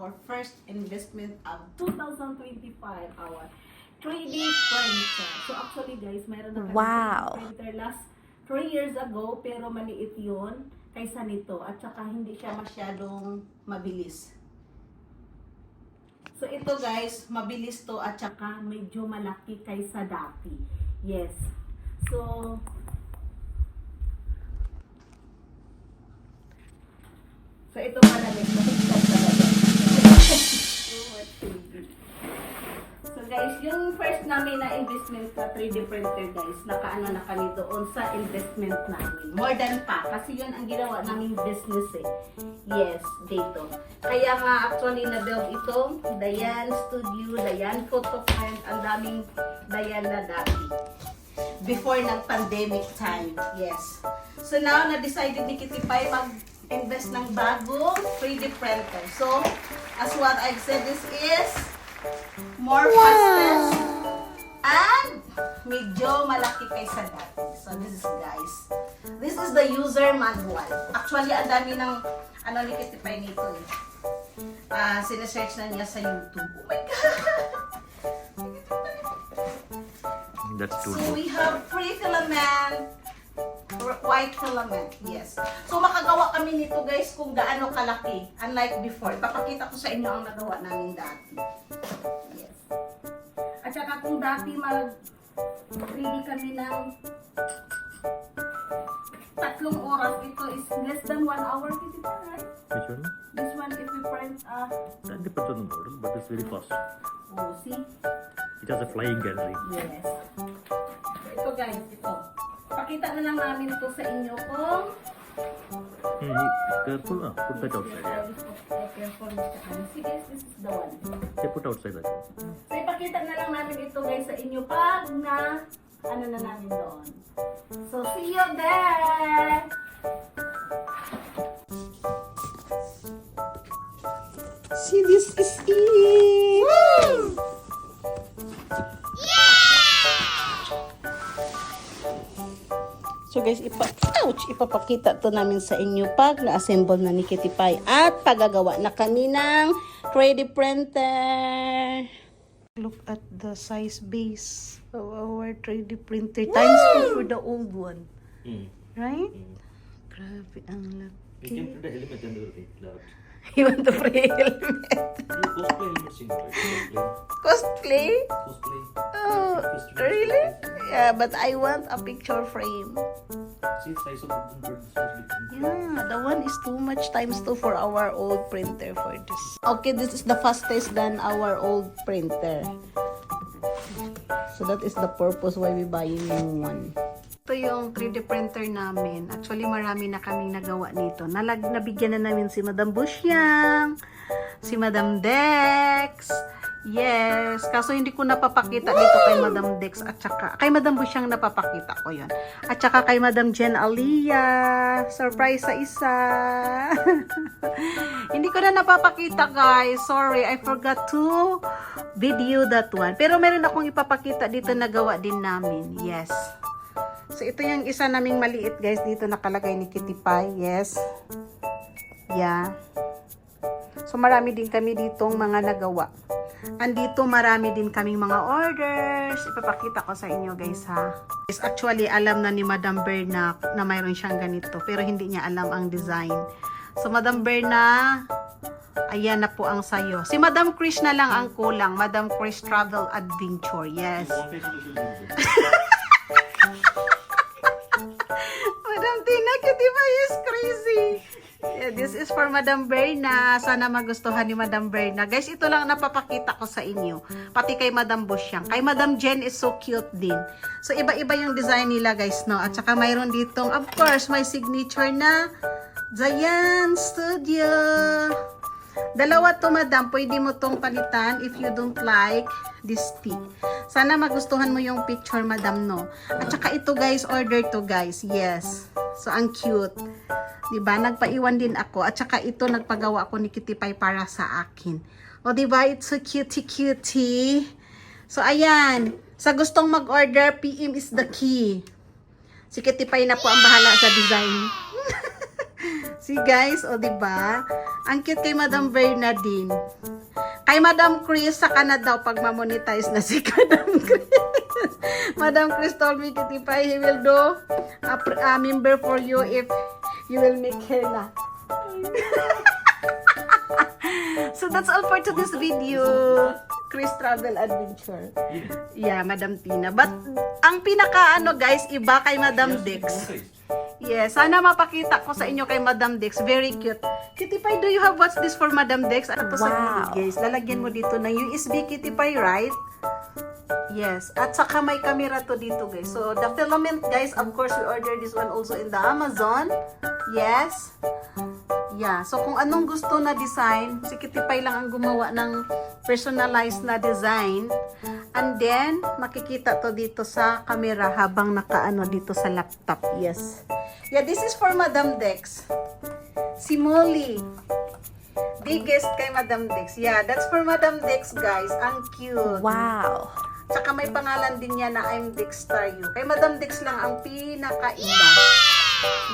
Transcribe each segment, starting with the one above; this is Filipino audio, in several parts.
our first investment of 2025, our 3D printer. So actually guys, mayroon na kami Wow. 3D printer last 3 years ago, pero maliit yun kaysa nito. At saka hindi siya masyadong mabilis. So ito guys, mabilis to at saka medyo malaki kaysa dati. Yes. So, ito pala guys, nakikita talaga. So guys, yung first namin na investment na 3D printer guys, nakaano na kami doon sa investment namin. More than pa, kasi yun ang ginawa naming business eh. Yes, dito. Kaya nga actually na-build itong Dayan Studio, Dayan Photo Print, ang daming Dayan na dati. Before ng pandemic time, yes. So now, na-decided ni Kitty Pie mag-invest ng bagong 3D printer. So, as what I've said, this is more fastest and medyo malaki kaysa dati. So, this is guys. This is the user manual. Actually, ang dami ng ano ni Kitty Pie nito eh. Sinesearch na niya sa YouTube. Oh my God! That's too So we have free filament, white filament, yes. So makagawa kami nito guys kung gaano kalaki, unlike before. Papakita ko sa inyo ang nagawa namin dati. Yes. At saka kung dati mag-ready kami ng 3 oras, ito is less than 1 hour, Kitty Pie, right? Which one? This one if we print, That depends on the model, but it's very fast. oh, see? It has a flying gallery. Yes. Ito guys, ito. Pakita na lang namin ito sa inyo kung Careful, put that outside. Yeah. careful. See guys, this is the one. Okay, put outside that one. So ipakita na lang namin ito guys sa inyo pag na ano na namin doon. So see you there! See, this is it. Woo! So guys, ipapakita to namin sa inyo pag na-assemble na ni Kitty Pie at pagagawa na kami ng 3D printer. Look at the size base of our 3D printer times 2 for the old one. Right? Grabe ang We can laki. put the element under it. You want the free helmet? Cosplay element single, right? Cosplay? Cosplay. Oh, really? Yeah, but I want a picture frame. See the size of the bird is different. Yeah, the one is too much times 2 for our old printer for this. Okay, this is the fastest than our old printer. So that is the purpose why we buying new one. Ito yung 3D printer namin. Actually, marami na kaming nagawa nito. Nabigyan na namin si Madam Busyang, si Madam Dex. Yes. Kaso hindi ko napapakita dito kay Madam Dex at saka kay Madam Busyang napapakita ko yon. At saka kay Madam Jen Alia. Surprise sa isa. Hindi ko na napapakita guys. Sorry, I forgot to video that one. Pero meron akong ipapakita dito na gawa din namin. Yes. So, ito yung isa naming maliit, guys. Dito nakalagay ni Kitty Pie. Yes. Yeah. So, marami din kami ditong mga nagawa. Andito, marami din kaming mga orders. Ipapakita ko sa inyo, guys, ha. Guys, actually, alam na ni Madam Berna na mayroon siyang ganito. Pero hindi niya alam ang design. So, Madam Berna, ayan na po ang sayo. Si Madam Chris na lang ang kulang. Madam Chris Travel Adventure. Yes. Madam Tina, Kitty Pie is crazy. Yeah, this is for Madam Berna. Sana magustuhan ni Madam Berna. Guys, ito lang napapakita ko sa inyo. Pati kay Madam Busyang. Kay Madam Jen is so cute din. So, iba-iba yung design nila, guys, no? At saka mayroon ditong, of course, may signature na Dayan Studio. Dalawa to, Madam. Pwede mo tong palitan if you don't like this stick. Sana magustuhan mo yung picture, Madam, no? At saka ito, guys, order to, guys. Yes. So, ang cute. Diba? Nagpaiwan din ako. At saka ito, nagpagawa ako ni Kitty Pie para sa akin. O, diba? It's so cutie-cutie. So, ayan. Sa gustong mag-order, PM is the key. Si Kitty Pie na po ang bahala sa design. See, guys? O, diba? Ang cute kay Madam Bernadine. Kay Madam Chris, saka na daw pag mamonetize na si Madam Chris. Madam Chris told me, Kitty Pie, he will do a member for you if you will make her na. So that's all for today's video. Chris Travel Adventure. Yeah, Madam Tina. But ang pinaka guys, iba kay Madam Dex. Yes, sana mapakita ko sa inyo kay Madam Dex. Very cute. Kitty Pie, do you have what's this for Madam Dex? Ano to sa guys? Lalagyan mo dito ng USB, Kitty Pie, right? Yes. At saka may camera to dito, guys. So, the filament, guys, of course, we ordered this one also in the Amazon. Yes. Yeah. So, kung anong gusto na design, si Kitty Pie lang ang gumawa ng personalized na design. And then, makikita to dito sa camera habang nakaano dito sa laptop. Yes. Yeah, this is for Madam Dex. Si Molly. Biggest kay Madam Dex. Yeah, that's for Madam Dex, guys. Ang cute. Wow. Tsaka may pangalan din niya na I'm Dexter You. Kay Madam Dex lang ang pinakaiba.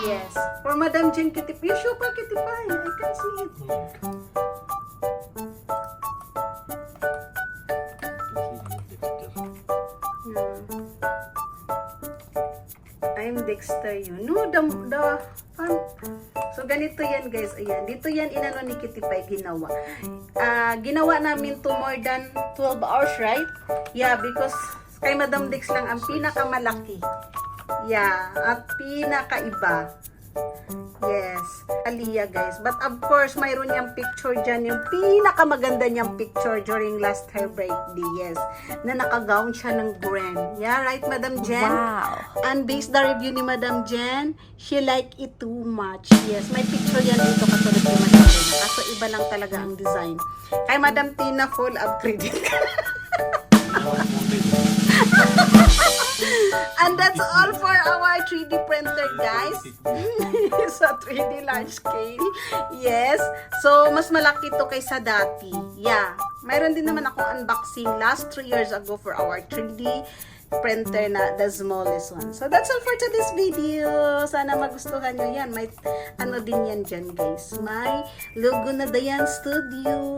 Yes. For Madam Jen Kitty Pie. You show pa, Kitty Pie. I can see it. I'm Dexter You. No, the fun. So, ganito yan, guys. Ayan. Dito yan, inano ni Kitty Pie ginawa. Ginawa namin to more than 12 hours, right? Yeah, because kay Madam Dex lang ang pinakamalaki. Yeah, at pinakaiba. Yes, Aliyah, guys. But of course, mayroon niyang picture dyan. Yung pinakamaganda niyang picture during last her birthday. Yes, na nakagown siya ng grand. Yeah, right, Madam Jen? Wow. And based the review ni Madam Jen, she like it too much. Yes, may picture yan dito katulad ni Madam Jen. Kaso iba lang talaga ang design. Kay Madam Tina, full upgrade. And that's all for our 3D printer, guys. Sa 3D large scale. Yes. So, mas malaki to kaysa dati. Yeah. Mayroon din naman akong unboxing last 3 years ago for our 3D printer na the smallest one. So, that's all for today's video. Sana magustuhan nyo yan. May ano din yan dyan, guys. May logo na Dayan Studio.